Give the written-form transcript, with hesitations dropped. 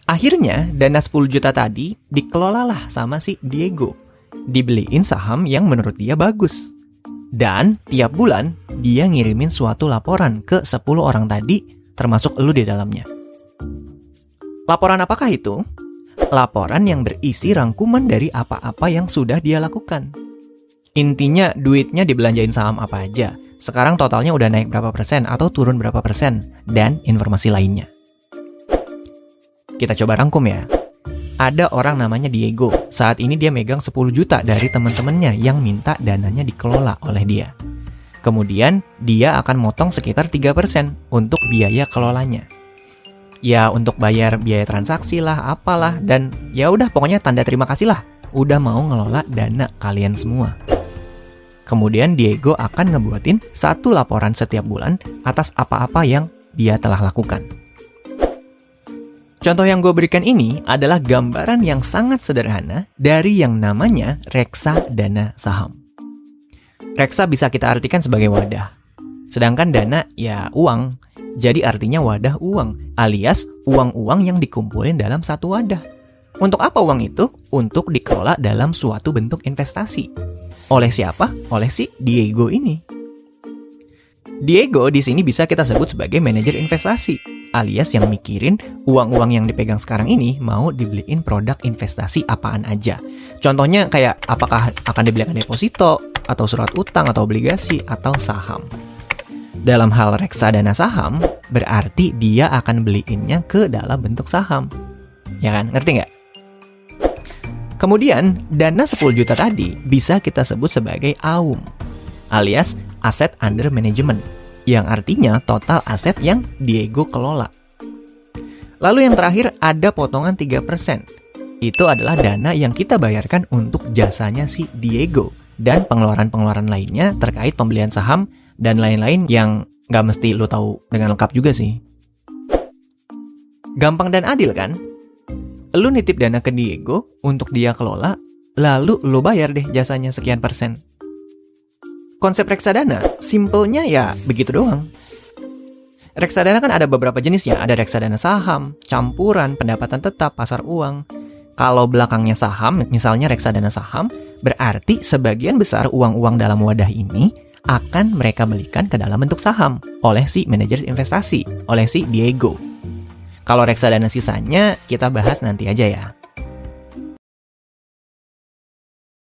Akhirnya, dana 10 juta tadi dikelolalah sama si Diego. Dibeliin saham yang menurut dia bagus. Dan tiap bulan, dia ngirimin suatu laporan ke 10 orang tadi, termasuk elu di dalamnya. Laporan apakah itu? Laporan yang berisi rangkuman dari apa-apa yang sudah dia lakukan. Intinya, duitnya dibelanjain saham apa aja. Sekarang totalnya udah naik berapa persen atau turun berapa persen, dan informasi lainnya. Kita coba rangkum ya. Ada orang namanya Diego. Saat ini dia megang 10 juta dari teman-temannya yang minta dananya dikelola oleh dia. Kemudian, dia akan motong sekitar 3% untuk biaya kelolanya. Ya, untuk bayar biaya transaksi lah, apalah, dan ya udah pokoknya tanda terima kasih lah. Udah mau ngelola dana kalian semua. Kemudian Diego akan ngebuatin satu laporan setiap bulan atas apa-apa yang dia telah lakukan. Contoh yang gue berikan ini adalah gambaran yang sangat sederhana dari yang namanya reksadana saham. Reksa bisa kita artikan sebagai wadah. Sedangkan dana ya uang, jadi artinya wadah uang, alias uang-uang yang dikumpulin dalam satu wadah. Untuk apa uang itu? Untuk dikelola dalam suatu bentuk investasi. Oleh siapa? Oleh si Diego ini. Diego di sini bisa kita sebut sebagai manajer investasi, alias yang mikirin uang-uang yang dipegang sekarang ini mau dibeliin produk investasi apaan aja. Contohnya kayak apakah akan dibelikan deposito, atau surat utang, atau obligasi, atau saham. Dalam hal reksadana saham, berarti dia akan beliinnya ke dalam bentuk saham. Ya kan? Ngerti nggak? Kemudian, dana 10 juta tadi bisa kita sebut sebagai AUM, alias Asset Under Management, yang artinya total aset yang Diego kelola. Lalu yang terakhir ada potongan 3%. Itu adalah dana yang kita bayarkan untuk jasanya si Diego dan pengeluaran-pengeluaran lainnya terkait pembelian saham dan lain-lain yang nggak mesti lo tahu dengan lengkap juga sih. Gampang dan adil kan? Lo nitip dana ke Diego untuk dia kelola, lalu lo bayar deh jasanya sekian persen. Konsep reksadana, simpelnya ya begitu doang. Reksadana kan ada beberapa jenis ya, ada reksadana saham, campuran, pendapatan tetap, pasar uang. Kalau belakangnya saham, misalnya reksadana saham, berarti sebagian besar uang-uang dalam wadah ini akan mereka belikan ke dalam bentuk saham oleh si manajer investasi, oleh si Diego. Kalau reksadana sisanya, kita bahas nanti aja ya.